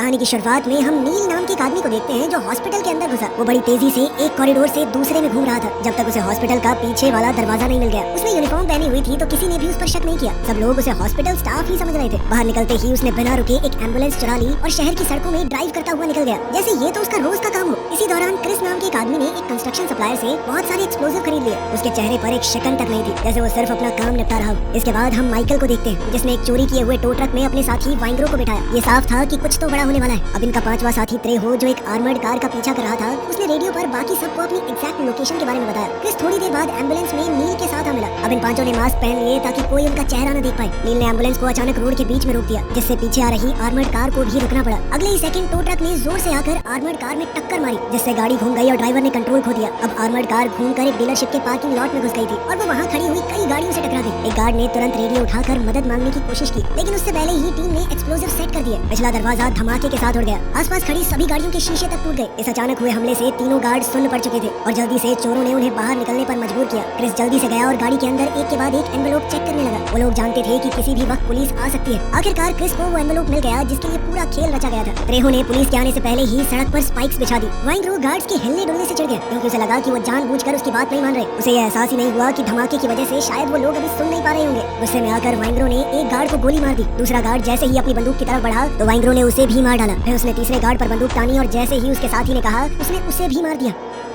कहानी की शुरुआत में हम नील नाम के एक आदमी को देखते हैं जो हॉस्पिटल के अंदर घुसा। वो बड़ी तेजी से एक कॉरिडोर से दूसरे में घूम रहा था जब तक उसे हॉस्पिटल का पीछे वाला दरवाजा नहीं मिल गया। उसने यूनिफॉर्म पहनी हुई थी तो किसी ने भी उस पर शक नहीं किया। सब लोग उसे हॉस्पिटल स्टाफ ही समझ रहे थे। बाहर निकलते ही उसने बिना रुके एक एम्बुलेंस चुरा ली और शहर की सड़कों में ड्राइव करता हुआ निकल गया जैसे ये तो उसका रोज का काम हो। इसी दौरान क्रिस नाम के एक आदमी ने एक कंस्ट्रक्शन सप्लायर से बहुत सारे एक्सप्लोजिव खरीद लिए। उसके चेहरे पर एक शिकन तक नहीं थी, जैसे वो सिर्फ अपना काम निपटा रहा हो। इसके बाद हम माइकल को देखते हैं जिसने एक चोरी किए हुए टो ट्रक में अपने साथी वाइंग्रो को बिठाया। ये साफ था कि कुछ तो बड़ा होने वाला है। अब इनका पांचवा साथी त्रेहो जो एक आर्मर्ड कार का पीछा कर रहा था, उसने रेडियो पर बाकी सबको अपनी एग्जैक्ट लोकेशन के बारे में बताया। क्रिस थोड़ी देर बाद एम्बुलेंस में नील के साथ आ मिला। अब इन पांचों ने मास्क पहन लिए ताकि कोई उनका चेहरा न देख पाए। नील ने एम्बुलेंस को अचानक रोड के बीच में रोक दिया जिससे पीछे आ रही आर्मर्ड कार को भी रुकना पड़ा। अगले ही सेकंड टो ट्रक ने जोर से आकर आर्मर्ड कार में टक्कर मारी जिससे गाड़ी घूम गई और ड्राइवर ने कंट्रोल खो दिया। अब आर्मर्ड कार घूमकर एक डीलरशिप के पार्किंग लॉट में घुस गई थी और वो वहाँ खड़ी हुई कई गाड़ियों से टकरा गई। एक गार्ड ने तुरंत रेडियो उठाकर मदद मांगने की कोशिश की लेकिन उससे पहले ही टीम ने एक्सप्लोजिव सेट कर दिए। पिछला दरवाजा धमाके के साथ उड़ गया। आसपास खड़ी सभी गाड़ियों के शीशे तक टूट गए। इस अचानक हुए हमले से तीनों गार्ड सुन्न पड़ चुके थे और जल्दी से चोरों ने उन्हें बाहर निकलने पर मजबूर किया। क्रिस जल्दी से गया और गाड़ी के अंदर एक के बाद एक एनवेलोप चेक करने लगा। वो लोग जानते थे कि किसी भी वक्त पुलिस आ सकती है। आखिरकार क्रिस को वो एनवेलोप मिल गया जिसके लिए पूरा खेल रचा गया था। त्रेहो ने पुलिस के आने से पहले ही सड़क पर स्पाइक्स बिछा दी। वाइंग्रो गार्ड्स के हिलने डुलने से चिढ़ गया क्योंकि उसे लगा कि वो जानबूझकर उसकी बात नहीं मान रहे। उसे यह एहसास ही नहीं हुआ कि धमाके की वजह से शायद वो लोग अभी सुन नहीं पा रहे होंगे। गुस्से में आकर वाइंग्रो ने एक गार्ड को गोली मार दी। दूसरा गार्ड जैसे ही अपनी बंदूक की तरफ बढ़ा तो वाइंग्रो ने उसे भी मार डाला। फिर उसने तीसरे गार्ड पर बंदूक तानी और जैसे ही उसके साथी ने कहा उसने उसे भी मार दिया।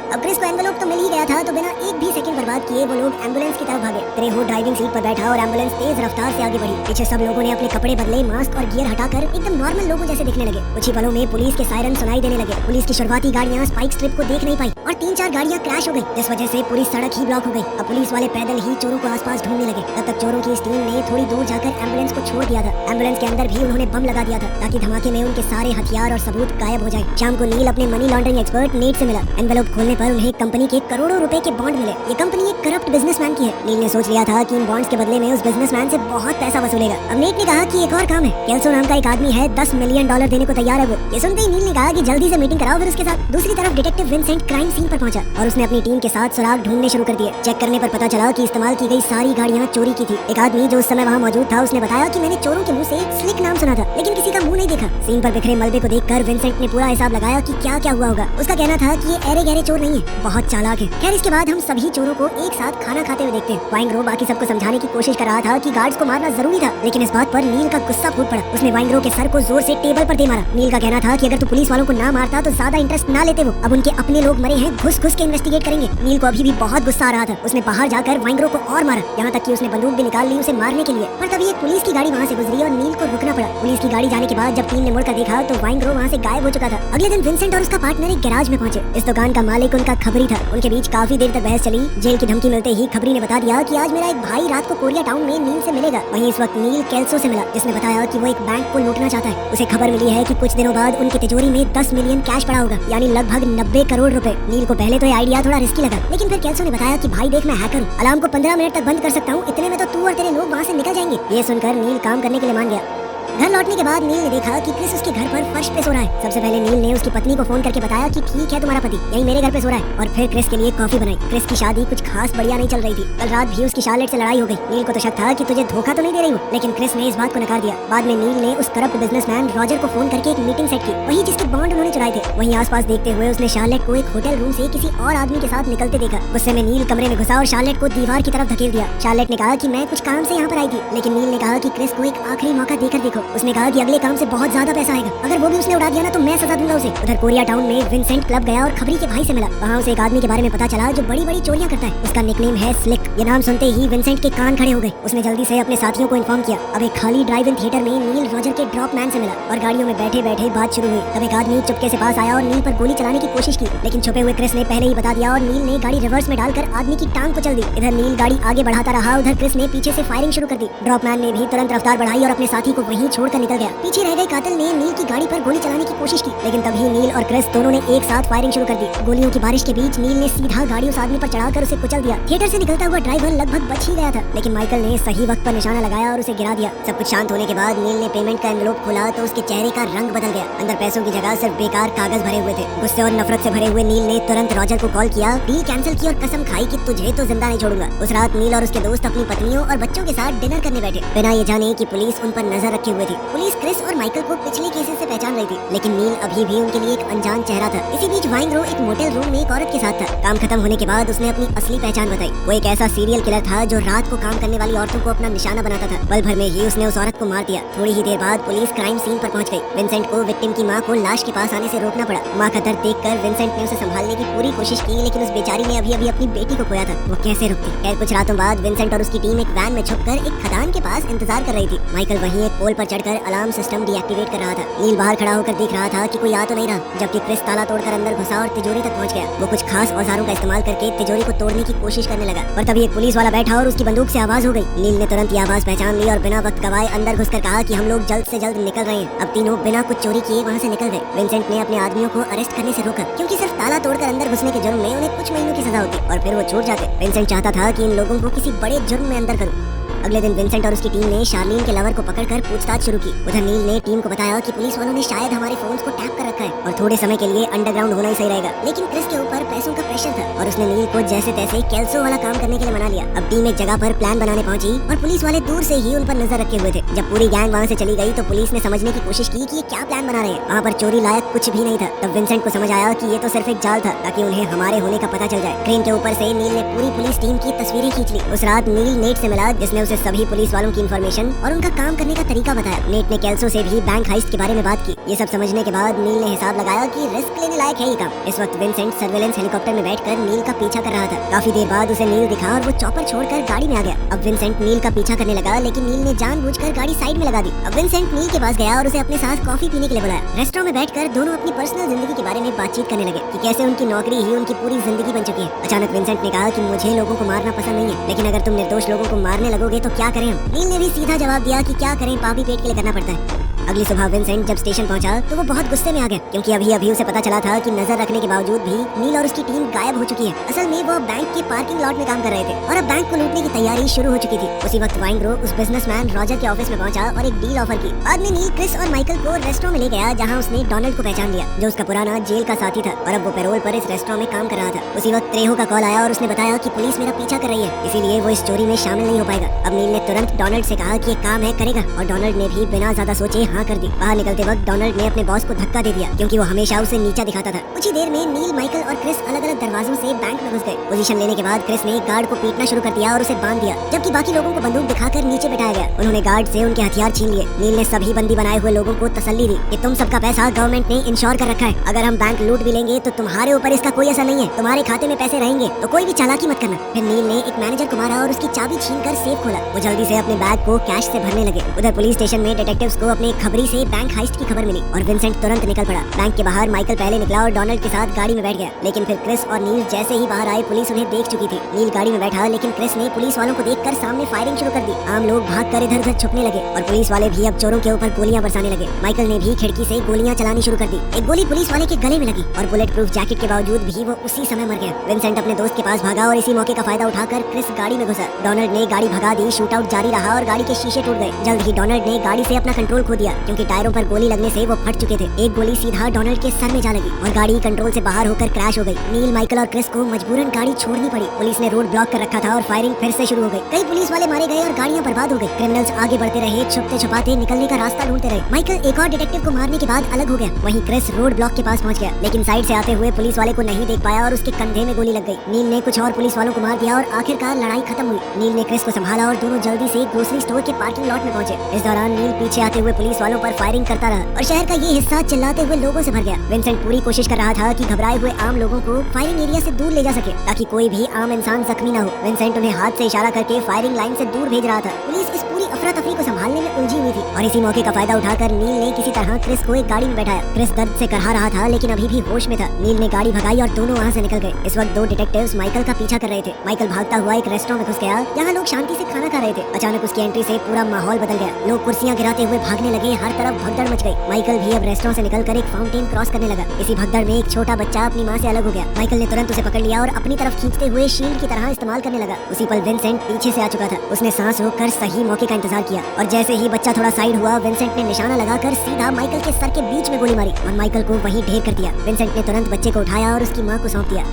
अब क्रिस को एनवेलोप तो मिल ही गया था तो बिना एक भी सेकंड बर्बाद किए वो लोग एम्बुलेंस की तरफ भागे। त्रेहो ड्राइविंग सीट पर बैठा और एम्बुलेंस तेज रफ्तार से आगे बढ़ी। पीछे सब लोगों ने अपने कपड़े बदले, मास्क और गियर हटाकर एकदम नॉर्मल लोगों जैसे दिखने लगे। कुछ ही पलों में पुलिस के सायरन सुनाई देने लगे। पुलिस की शुरुआती गाड़ियां स्पाइक स्ट्रिप को देख नहीं पाई और 3-4 गाड़ियां क्रैश हो गई जिस वजह से पूरी सड़क ही ब्लॉक हो गई। अब पुलिस वाले पैदल ही चोरों को आसपास ढूंढने लगे। तब तक चोरों की इस टीम ने थोड़ी दूर जाकर एम्बुलेंस को छोड़ दिया था। एम्बुलेंस के अंदर भी उन्होंने बम लगा दिया था ताकि धमाके में उनके सारे हथियार और सबूत गायब हो जाए। शाम को नील अपने मनी लॉन्ड्रिंग एक्सपर्ट नेट से मिला। एनवेलोप खोलने पर उन्हें कंपनी के करोड़ों रुपए के बॉन्ड मिले। ये कंपनी एक करप्ट बिजनेसमैन की है। नील ने सोच लिया था कि इन बॉन्ड्स के बदले में उस बिजनेसमैन से बहुत पैसा वसूलेगा। अब नेट ने कहा कि एक और काम है। केल्सो नाम का एक आदमी है, $10 मिलियन देने को तैयार है वो। ये सुनते ही नील ने कहा कि जल्दी से मीटिंग कराओ फिर उसके साथ। दूसरी तरफ डिटेक्टिव विंसेंट क्राइम सीन पर पहुंचा और उसने अपनी टीम के साथ सुराग ढूंढने शुरू कर दिए। चेक करने पर पता चला कि इस्तेमाल की गई सारी गाड़ियां चोरी की थी। एक आदमी जो उस समय वहाँ मौजूद था उसने बताया कि मैंने चोरों के मुंह से स्लिक नाम सुना था लेकिन किसी का मुंह नहीं देखा। सीन पर बिखरे मलबे को देखकर विंसेंट ने पूरा हिसाब लगाया कि क्या क्या हुआ होगा। उसका कहना था कि ये ऐरे गहरे चोर नहीं है, बहुत चालाक है। खैर इसके बाद हम सभी चोरों को एक साथ खाना खाते हुए देखते हैं। वाइंग्रो बाकी सबको समझाने की कोशिश कर रहा था कि गार्ड्स को मारना जरूरी था लेकिन इस बात पर नील का गुस्सा फूट पड़ा। उसने वाइंग्रो के सर को जोर से टेबल पर दे मारा। नील का कहना था कि अगर तू पुलिस वालों को ना मारता तो ज्यादा इंटरेस्ट ना लेते वो। अब उनके अपने लोग मरे हैं, घुस घुस के इन्वेस्टिगेट करेंगे। नील को अभी भी बहुत गुस्सा आ रहा था। उसने बाहर जाकर वाइंग्रो को और मारा, यहाँ तक कि उसने बंदूक भी निकाल ली उसे मारने के लिए। पर तभी एक पुलिस की गाड़ी वहाँ से गुजरी और नील को रुकना पड़ा। पुलिस की गाड़ी जाने के बाद जब टीम ने मुड़कर देखा तो वाइंग्रो वहाँ से गायब हो चुका था। अगले दिन विंसेंट और उसका पार्टनर एक गैराज में पहुंचे। इस दुकान का मालिक उनका खबरी था। उनके बीच काफी देर तक बहस चली। जेल की धमकी मिलते ही खबरी ने बता दिया कि आज मेरा एक भाई रात को कोरिया टाउन में नील से मिलेगा। वहीं इस वक्त नील केल्सो से मिला जिसने बताया कि वो एक बैंक को लूटना चाहता है। उसे खबर मिली है कि कुछ दिनों बाद उनकी तिजोरी में 10 मिलियन कैश पड़ा होगा, यानी लगभग 90 करोड़ रुपए। नील को पहले तो ये आइडिया थोड़ा रिस्की लगा लेकिन फिर केल्सो ने बताया कि भाई देख मैं हैकर हूँ, अलार्म को 15 मिनट तक बंद कर सकता हूँ, इतने में तो तू और तेरे लोग वहाँ से निकल जाएंगे। ये सुनकर नील काम करने के लिए मान गया। घर लौटने के बाद नील ने देखा कि क्रिस उसके घर पर फर्श पे सो रहा है। सबसे पहले नील ने उसकी पत्नी को फोन करके बताया कि ठीक है तुम्हारा पति यही मेरे घर पे सो रहा है और फिर क्रिस के लिए कॉफी बनाई। क्रिस की शादी कुछ खास बढ़िया नहीं चल रही थी। कल रात भी उसकी शार्लेट से लड़ाई हो गई। नील को तो शक था कि तुझे धोखा तो नहीं दे रही हूँ लेकिन क्रिस ने इस बात को नकार दिया। बाद में नील ने उस करप्ट बिजनेसमैन रॉजर को फोन करके एक मीटिंग सेट की, वही जिसके बॉन्ड उन्होंने चुराए थे। वहीं आसपास देखते हुए उसने शार्लेट को एक होटल रूम से किसी और आदमी के साथ निकलते देखा। गुस्से में नील कमरे में घुसा और शार्लेट को दीवार की तरफ धकेल दिया। शार्लेट ने कहा कि मैं कुछ काम से यहाँ पर आई थी लेकिन नील ने कहा कि क्रिस को एक आखिरी मौका देकर देखो। उसने कहा कि अगले काम से बहुत ज्यादा पैसा आएगा, अगर वो भी उसने उड़ा दिया ना तो मैं सजा दूंगा उसे। उधर कोरिया टाउन में विंसेंट क्लब गया और खबरी के भाई से मिला। वहाँ उसे एक आदमी के बारे में पता चला जो बड़ी बड़ी चोरियां करता है। उसका निकनेम है स्लिक। ये नाम सुनते ही विंसेंट के कान खड़े हो गए। उसने जल्दी से अपने साथियों को इन्फॉर्म किया। अब एक खाली ड्राइव इन थिएटर में नील रॉजर के ड्रॉप मैन से मिला और गाड़ियों में बैठे बैठे बात शुरू हुई। तब एक आदमी चुपके से पास आया और नील पर गोली चलाने की कोशिश की लेकिन छुपे हुए क्रिस ने पहले ही बता दिया और नील ने गाड़ी रिवर्स में डालकर आदमी की टांग को चल दी। इधर नील गाड़ी आगे बढ़ाता रहा, उधर क्रिस ने पीछे से फायरिंग शुरू कर दी। ड्रॉप मैन ने भी तुरंत रफ्तार बढ़ाई और अपने साथी को वहीं छोड़कर निकल गया। पीछे रह गए कातिल ने नील की गाड़ी पर गोली चलाने की कोशिश की लेकिन तभी नील और क्रिस दोनों ने एक साथ फायरिंग शुरू कर दी। गोलियों की बारिश के बीच नील ने सीधा गाड़ी उस आदमी पर चढ़ाकर उसे कुचल दिया। थिएटर से निकलता हुआ ड्राइवर लगभग बच ही गया था लेकिन माइकल ने सही वक्त पर निशाना लगाया और उसे गिरा दिया। सब कुछ शांत होने के बाद नील ने पेमेंट का एनवेलोप खोला तो उसके चेहरे का रंग बदल गया। अंदर पैसों की जगह सिर्फ बेकार कागज भरे हुए थे। गुस्से और नफरत से भरे हुए नील ने तुरंत रॉजर को कॉल किया, डील कैंसिल की और कसम खाई कि तुझे तो जिंदा नहीं छोड़ूंगा। उस रात नील और उसके दोस्त अपनी पत्नियों और बच्चों के साथ डिनर करने बैठे बिना ये जाने कि पुलिस उन पर नजर रखे हुए थी। पुलिस क्रिस और माइकल को पिछले केसेस से पहचान पहचान रही थी, लेकिन नील अभी भी उनके लिए एक अनजान चेहरा था। इसी बीच वाइनग्रो एक मोटेल रूम में एक औरत के साथ था। काम खत्म होने के बाद उसने अपनी असली पहचान बताई। वो एक ऐसा सीरियल किलर था जो रात को काम करने वाली औरतों को अपना निशाना बनाता था। पल भर में ही उसने उस औरत को मार दिया। थोड़ी ही देर बाद पुलिस क्राइम सीन पर पहुंच गई। विंसेंट को विक्टिम की मां को लाश के पास आने से रोकना पड़ा। मां का दर्द देखकर विंसेंट ने उसे संभालने की पूरी कोशिश की, लेकिन उस बेचारी ने अभी अभी अपनी बेटी को खोया था। वो कैसे रुकती। खैर कुछ रातों बाद विंसेंट और उसकी टीम एक वैन में छुपकर एक खदान के पास इंतजार कर रही थी। माइकल वहीं एक पोल पर चढ़कर अलार्म सिस्टम डीएक्टिवेट कर रहा था। नील बाहर खड़ा होकर देख रहा था कि कोई आ तो नहीं रहा, जबकि क्रिस ताला तोड़कर अंदर घुसा और तिजोरी तक पहुंच गया। वो कुछ खास औजारों का इस्तेमाल करके तिजोरी को तोड़ने की कोशिश करने लगा, पर तभी एक पुलिस वाला बैठा और उसकी बंदूक से आवाज हो गई। नील ने तुरंत ये आवाज पहचान ली और बिना वक्त गवाए अंदर घुसकर कहा कि हम लोग जल्द से जल्द निकल रहे हैं। अब तीनों बिना कुछ चोरी किए वहाँ से निकल गए। विंसेंट ने अपने आदमियों को अरेस्ट करने से रोका, क्योंकि सिर्फ ताला तोड़कर अंदर घुसने के जुर्म में उन्हें कुछ महीनों की सजा होती और फिर वो छूट जाते। विंसेंट चाहता था कि इन लोगों को किसी बड़े जुर्म में अंदर करूं। अगले दिन विंसेंट और उसकी टीम ने शार्लीन के लवर को पकड़कर पूछताछ शुरू की। उधर नील ने टीम को बताया कि पुलिस वालों ने शायद हमारे फोन्स को टैप कर रखा है और थोड़े समय के लिए अंडरग्राउंड होना ही सही रहेगा। लेकिन क्रिस के ऊपर पैसों का प्रेशर था और उसने नील को जैसे तैसे कैल्सो वाला काम करने के लिए मना लिया। अब टीम एक जगह पर प्लान बनाने पहुंची और पुलिस वाले दूर से ही उन पर नजर रखे हुए थे। जब पूरी गैंग वहाँ से चली गई तो पुलिस ने समझने की कोशिश की कि ये क्या प्लान बना रहे हैं। वहाँ पर चोरी लायक कुछ भी नहीं था। तब विंसेंट को समझ आया कि ये तो सिर्फ एक जाल था, ताकि उन्हें हमारे होने का पता चल जाए। क्रेन के ऊपर से नील ने पूरी पुलिस टीम की तस्वीरें खींच ली। उस रात नील नेट से मिला, जिसने उसे सभी पुलिस वालों की इन्फॉर्मेशन और उनका काम करने का तरीका बताया। नेट ने कैल्सो से भी बैंक हाइस्ट के बारे में बात की। ये सब समझने के बाद नील ने हिसाब लगाया कि रिस्क लेने लायक है ये काम। इस वक्त विंसेंट सर्वेलेंस हेलीकॉप्टर में बैठकर नील का पीछा कर रहा था। काफी देर बाद उसे नील दिखा और वो चॉपर छोड़कर गाड़ी में आ गया। अब विंसेंट नील का पीछा करने लगा, लेकिन नील ने जानबूझकर गाड़ी साइड में लगा दी। अब विंसेंट नील के पास गया और उसे अपने साथ कॉफी पीने के लिए बुलाया। रेस्टोरेंट में बैठकर दोनों अपनी पर्सनल जिंदगी के बारे में बातचीत करने लगे कि कैसे उनकी नौकरी ही उनकी पूरी जिंदगी बन चुकी है। अचानक विंसेंट ने कहा कि मुझे लोगों को मारना पसंद नहीं है, लेकिन अगर तुम निर्दोष लोगों को मारने लगोगे तो क्या करें हम। नील ने भी सीधा जवाब दिया कि क्या करें, पापी पेट के लिए करना पड़ता है। अगली सुबह विंसेंट जब स्टेशन पहुंचा तो वो बहुत गुस्से में आ गया, क्योंकि अभी अभी उसे पता चला था कि नजर रखने के बावजूद भी नील और उसकी टीम गायब हो चुकी है। असल में वो बैंक के पार्किंग लॉट में काम कर रहे थे और अब बैंक को लूटने की तैयारी शुरू हो चुकी थी। उसी वक्त वाइनग्रो उस बिजनेसमैन रॉजर के ऑफिस में पहुंचा और एक डील ऑफर की। बाद में नील क्रिस और माइकल को रेस्टोरेंट में ले गया, जहाँ उसने डोनाल्ड को पहचान लिया, जो उसका पुराना जेल का साथी था और अब वो पैरोल पर इस रेस्टोरेंट में काम कर रहा था। उसी वक्त त्रेहो का कॉल आया और उसने बताया कि पुलिस मेरा पीछा कर रही है, इसीलिए वो इस चोरी में शामिल नहीं हो पाएगा। अब नील ने तुरंत डोनाल्ड से कहा कि ये काम है करेगा, और डोनाल्ड ने भी बिना ज्यादा सोचे हाँ कर दी। बाहर निकलते वक्त डोनाल्ड ने अपने बॉस को धक्का दे दिया, क्योंकि वो हमेशा उसे नीचा दिखाता था। कुछ ही देर में नील, माइकल और क्रिस अलग अलग दरवाजों से बैंक में घुस गए। पोजीशन लेने के बाद क्रिस ने गार्ड को पीटना शुरू कर दिया और उसे बांध दिया, जबकि बाकी लोगों को बंदूक दिखाकर नीचे बिठाया गया। उन्होंने गार्ड से उनके हथियार छीन लिए। नील ने सभी बंदी बनाए हुए लोगों को तसल्ली दी कि तुम सबका पैसा गवर्नमेंट ने इंश्योर कर रखा है। अगर हम बैंक लूट भी लेंगे तो तुम्हारे ऊपर इसका कोई असर नहीं है, तुम्हारे खाते में पैसे रहेंगे, तो कोई भी चालाकी मत करना। फिर नील ने एक मैनेजर को मारा और उसकी चाबी छीनकर सेफ खोला। वो जल्दी से अपने बैग को कैश से भरने लगे। उधर पुलिस स्टेशन में डिटेक्टिव्स को अपने खबरी से बैंक हाइस्ट की खबर मिली और विंसेंट तुरंत निकल पड़ा। बैंक के बाहर माइकल पहले निकला और डोनाल्ड के साथ गाड़ी में बैठ गया, लेकिन फिर क्रिस और नील जैसे ही बाहर आए पुलिस उन्हें देख चुकी थी। नील गाड़ी में बैठा, लेकिन क्रिस ने पुलिस वालों को देखकर सामने फायरिंग शुरू कर दी। आम लोग भागकर इधर उधर छुपने लगे और पुलिस वाले भी अब चोरों के ऊपर गोलियां बरसाने लगे। माइकल ने भी खिड़की से गोलियां चलानी शुरू कर दी। एक गोली पुलिस वाले के गले में लगी और बुलेट प्रूफ जैकेट के बावजूद भी वो उसी समय मर गया। विंसेंट अपने दोस्त के पास भागा और इसी मौके का फायदा उठाकर क्रिस गाड़ी में घुसा। डोनाल्ड ने गाड़ी भगा दी, शूट आउट जारी रहा और गाड़ी के शीशे टूट गए। जल्द ही डोनाल्ड ने गाड़ी से अपना कंट्रोल खो दिया, क्योंकि टायरों पर गोली लगने से वो फट चुके थे। एक गोली सीधा डोनाल्ड के सर में जा लगी और गाड़ी कंट्रोल से बाहर होकर क्रैश हो गई। नील, माइकल और क्रिस को मजबूरन गाड़ी छोड़नी पड़ी। पुलिस ने रोड ब्लॉक कर रखा था और फायरिंग फिर से शुरू हो गई। कई पुलिस वाले मारे गए और गाड़ियां बर्बाद हो गई। क्रिमिनल्स आगे बढ़ते रहे, छुपते छुपाते निकलने का रास्ता ढूंढते रहे। माइकल एक और डिटेक्टिव को मारने के बाद अलग हो गया। वहीं क्रिस रोड ब्लॉक के पास पहुंच गया, लेकिन साइड से आते हुए पुलिस वाले को नहीं देख पाया और उसके कंधे में गोली लग गई। नील ने कुछ और पुलिस वालों को मार दिया और आखिरकार लड़ाई खत्म हुई। नील ने क्रिस को संभाला और दोनों जल्दी से ग्रोसरी स्टोर के पार्किंग लॉट में पहुंचे। इस दौरान नील पीछे आते हुए पुलिस वालों पर फायरिंग करता रहा और शहर का ये हिस्सा चिल्लाते हुए लोगों से भर गया। विंसेंट पूरी कोशिश कर रहा था कि घबराए हुए आम लोगों को फायरिंग एरिया से दूर ले जा सके, ताकि कोई भी आम इंसान जख्मी न हो। विंसेंट उन्हें हाथ से इशारा करके फायरिंग लाइन से दूर भेज रहा था। पुलिस इस पूरी अफरा तफरी को संभालने में उलझी हुई थी और इसी मौके का फायदा उठाकर नील ने किसी तरह क्रिस को एक गाड़ी में बैठाया। क्रिस दर्द से करहा रहा था, लेकिन अभी भी होश में था। नील ने गाड़ी भगाई और दोनों वहाँ से निकल गए। इस वक्त दो डिटेक्टिव्स माइकल का पीछा कर रहे थे। माइकल भागता हुआ एक रेस्टोरेंट में घुस गया, जहाँ लोग शांति से खाना खा रहे थे। अचानक उसकी एंट्री से पूरा माहौल बदल गया। लोग कुर्सियाँ गिराते हुए भागने लगे, हर तरफ भगदड़ मच गई। माइकल भी अब रेस्टोरेंट से निकलकर एक फाउंटेन क्रॉस करने लगा। इसी भगदड़ में एक छोटा बच्चा अपनी माँ से अलग हो गया। माइकल ने तुरंत उसे पकड़ लिया और अपनी तरफ खींचते हुए शील्ड की तरह इस्तेमाल करने लगा। उसी पल विंसेंट पीछे से आ चुका था। उसने सांस रोककर सही मौके का इंतजार किया और जैसे ही बच्चा थोड़ा साइड हुआ, विंसेंट ने निशाना लगाकर सीधा माइकल के सर के बीच में गोली मारी और माइकल को वहीं ढेर कर दिया। विंसेंट ने तुरंत बच्चे को उठाया और उसकी माँ को सौंप दिया।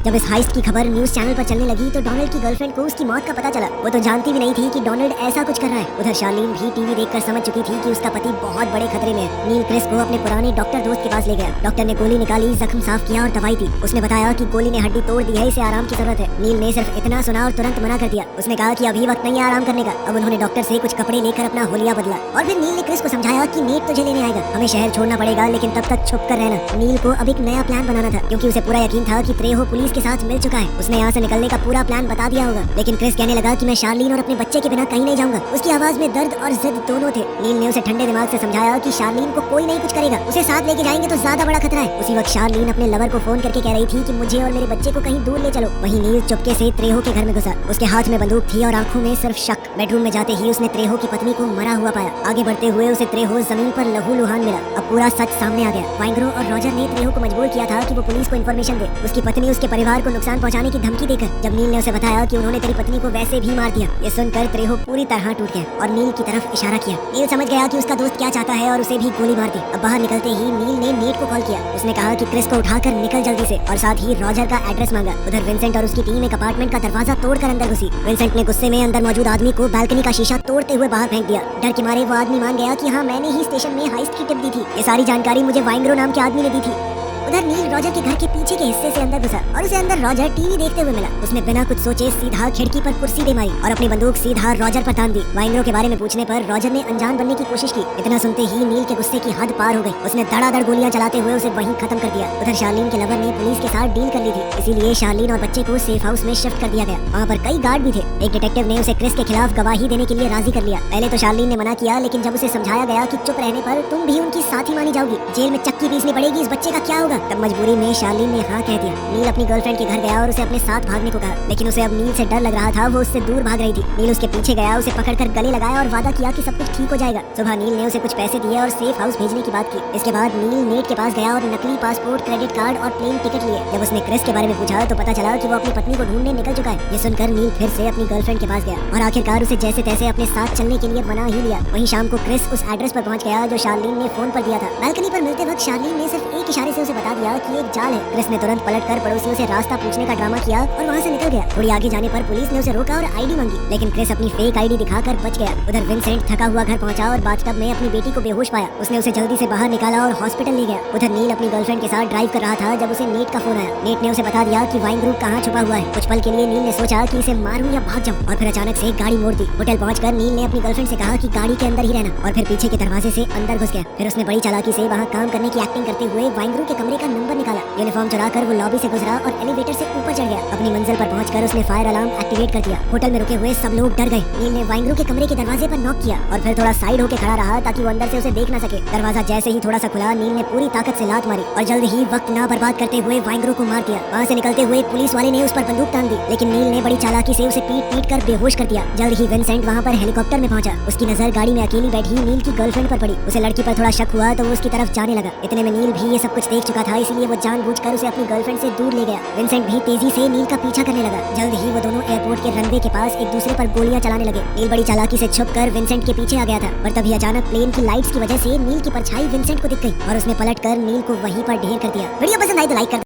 जब इस हाइस्ट की खबर न्यूज चैनल पर चलने लगी तो डोनाल्ड की गर्लफ्रेंड को उसकी मौत का पता चला। वो तो जानती भी नहीं थी कि डोनाल्ड ऐसा कुछ कर रहा है। उधर शार्लीन भी टीवी देखकर समझ चुकी थी कि उसका पति बहुत बड़े खतरे में है। नील क्रिस को अपने पुराने डॉक्टर दोस्त के पास ले गया। डॉक्टर ने गोली निकाली, जख्म साफ किया और दवाई दी। उसने बताया कि गोली ने हड्डी तोड़ दी है, इसे आराम की जरूरत है। नील ने सिर्फ इतना सुना और तुरंत मना कर दिया। उसने कहा कि अभी वक्त नहीं है आराम करने का। अब उन्होंने डॉक्टर से कुछ कपड़े लेकर अपना होलिया बदला और फिर नील ने क्रिस को समझाया कि नेट तुझे लेने आएगा, हमें शहर छोड़ना पड़ेगा, लेकिन तब तक छुप कर रहना। नील को अब एक नया प्लान बनाना था, क्योंकि उसे पूरा यकीन था कि त्रेहो पुलिस के साथ मिल चुका है। उसने यहाँ से निकलने का पूरा प्लान बता दिया होगा। लेकिन क्रिस कहने लगा कि मैं शार्लीन और अपने बच्चे के बिना कहीं नहीं जाऊंगा। उसकी आवाज में दर्द और जिद दोनों थे। नील ने उसे ठंडे दिमाग से समझाया कि शार्लीन को कोई नहीं कुछ करेगा, उसे साथ लेके जाएंगे तो ज्यादा बड़ा खतरा है। उसी वक्त शार्लीन अपने लवर को फोन करके कह रही थी कि मुझे और मेरे बच्चे को कहीं दूर ले चलो। वहीं नील चुपके से त्रेहो के घर में घुसा। उसके हाथ में बंदूक थी और आंखों में सिर्फ शक। बेडरूम में जाते ही उसने त्रेहो की पत्नी को मरा हुआ पाया। आगे बढ़ते हुए उसे त्रेहो जमीन पर लहूलुहान मिला। अब पूरा सच सामने आ गया। वाइंग्रो और रॉजर ने त्रेहो को मजबूर किया था कि वो पुलिस को इन्फॉर्मेशन दे। उसकी पत्नी उसके परिवार को नुकसान पहुंचाने की धमकी देकर। जब नील ने उसे बताया कि उन्होंने तेरी पत्नी को वैसे भी मार दिया, ये सुनकर त्रेहो पूरी तरह टूट गया और नील की तरफ इशारा किया। नील समझ गया कि उसका दोस्त क्या चाहता है और उसे भी गोली मार दी। अब बाहर निकलते ही नील ने नेट को कॉल किया। उसने कहा कि क्रिस को उठाकर निकल जल्दी से, और साथ ही रॉजर का एड्रेस मांगा। उधर विंसेंट और उसकी टीम एक अपार्टमेंट का दरवाजा तोड़कर अंदर घुसी। विंसेंट ने गुस्से में अंदर मौजूद आदमी को बालकनी का शीशा तोड़ते हुए बाहर फेंक दिया। डर के मारे वो आदमी मान गया कि हाँ, मैंने ही स्टेशन में हाइस्ट की टिप दी थी। ये सारी जानकारी मुझे वाइंग्रो नाम के आदमी ने दी थी। उधर नील रॉजर के घर के पीछे के हिस्से से अंदर घुसा और उसे अंदर रॉजर टीवी देखते हुए मिला। उसने बिना कुछ सोचे सीधा खिड़की पर कुर्सी दे मारी और अपनी बंदूक सीधा रॉजर पर तान दी। वाइंग्रो के बारे में पूछने पर रॉजर ने अनजान बनने की कोशिश की। इतना सुनते ही नील के गुस्से की हद पार हो गई। उसने धड़ाधड़ गोलियां चलाते हुए उसे वहीं खत्म कर दिया। उधर शार्लीन के लवर ने पुलिस के साथ डील कर ली थी, इसीलिए शार्लीन और बच्चे को सेफ हाउस में शिफ्ट कर दिया गया। वहाँ पर कई गार्ड भी थे। एक डिटेक्टिव ने उसे क्रिस के खिलाफ गवाही देने के लिए राजी कर लिया। पहले तो शार्लीन ने मना किया, लेकिन जब उसे समझाया गया कि चुप रहने पर तुम भी उनकी साथी मानी जाओगी, जेल में चक्की पीसनी पड़ेगी, इस बच्चे का क्या होगा, तब मजबूरी में शार्लीन ने हाँ कह दिया। नील अपनी गर्लफ्रेंड के घर गया और उसे अपने साथ भागने को कहा, लेकिन उसे अब नील से डर लग रहा था। वो उससे दूर भाग रही थी। नील उसके पीछे गया, उसे पकड़कर गले लगाया और वादा किया कि सब कुछ ठीक हो जाएगा। सुबह नील ने उसे कुछ पैसे दिए और सेफ हाउस भेजने की बात की। इसके बाद नील नेट के पास गया और नकली पासपोर्ट, क्रेडिट कार्ड और प्लेन टिकट लिए। जब उसने क्रिस के बारे में पूछा तो पता चला कि वो अपनी पत्नी को ढूंढने निकल चुका है। ये सुनकर नील फिर से अपनी गर्लफ्रेंड के पास गया और आखिरकार उसे जैसे तैसे अपने साथ चलने के लिए मना ही लिया। वहीं शाम को क्रिस उस एड्रेस पर पहुंच गया जो शार्लीन ने फोन पर दिया था। बालकनी पर मिलते वक्त शार्लीन ने सिर्फ एक इशारे से उसे बता दिया कि एक जाल है। क्रिस ने तुरंत पलटकर पड़ोसियों से रास्ता पूछने का ड्रामा किया और वहाँ से निकल गया। थोड़ी आगे जाने पर पुलिस ने उसे रोका और आईडी मांगी, लेकिन क्रिस अपनी फेक आईडी दिखाकर बच गया। उधर विंसेंट थका हुआ घर पहुंचा और बाथटब में अपनी बेटी को बेहोश पाया। उसने उसे जल्दी से बाहर निकाला और हॉस्पिटल ले गया। उधर नील अपनी गर्लफ्रेंड के साथ ड्राइव कर रहा था जब उसे नेट का फोन आया। नेट ने उसे बता दिया कि वाइंग्रो कहाँ छुपा हुआ है। कुछ पल के लिए नील ने सोचा कि इसे मारूं या भाग जाऊं, और फिर अचानक से गाड़ी मोड़ दी। होटल पहुंचकर नील ने अपनी गर्लफ्रेंड से कहा कि गाड़ी के अंदर ही रहना, और फिर पीछे के दरवाजे से अंदर घुस गया। फिर उसने बड़ी चालाकी से वहाँ काम करने की एक्टिंग करते हुए वाइंग्रो के कमरे का नंबर निकाला। यूनिफॉर्म चुराकर वो लॉबी से गुजरा और एलिवेटर से ऊपर चढ़ गया। अपनी मंजिल पर पहुंचकर उसने फायर अलार्म एक्टिवेट कर दिया। होटल में रुके हुए सब लोग डर गए। नील ने वाइंग्रो के कमरे के दरवाजे पर नॉक किया और फिर थोड़ा साइड होकर खड़ा रहा ताकि वो अंदर से उसे देख न सके। दरवाजा जैसे ही थोड़ा सा खुला, नील ने पूरी ताकत से लात मारी और जल्द ही वक्त ना बर्बाद करते हुए वाइंग्रो को मार दिया। वहाँ से निकलते हुए पुलिस वाले ने उस पर बंदूक तान दी, लेकिन नील ने बड़ी चालाकी से उसे पीट कर बेहोश कर दिया। जल्द ही विंसेंट वहाँ पर हेलीकॉप्टर में पहुंचा। उसकी नजर गाड़ी में अकेली बैठी नील की गर्लफ्रेंड पर पड़ी। उसे लड़की पर थोड़ा शक हुआ तो वो उसकी तरफ जाने लगा। इतने में नील भी ये सब कुछ देख चुका था, इसलिए वो जानबूझकर उसे अपनी गर्लफ्रेंड से दूर ले गया। विंसेंट भी तेजी से नील का पीछा करने लगा। जल्द ही वो दोनों एयरपोर्ट के रनवे के पास एक दूसरे पर गोलियां चलाने लगे। नील बड़ी चालाकी से छुपकर विंसेंट के पीछे आ गया था, पर तभी अचानक प्लेन की लाइट्स की वजह से नील की परछाई विंसेंट को दिख गई और उसने पलटकर नील को वहीं पर ढेर कर दिया। वीडियो पसंद आई तो लाइक कर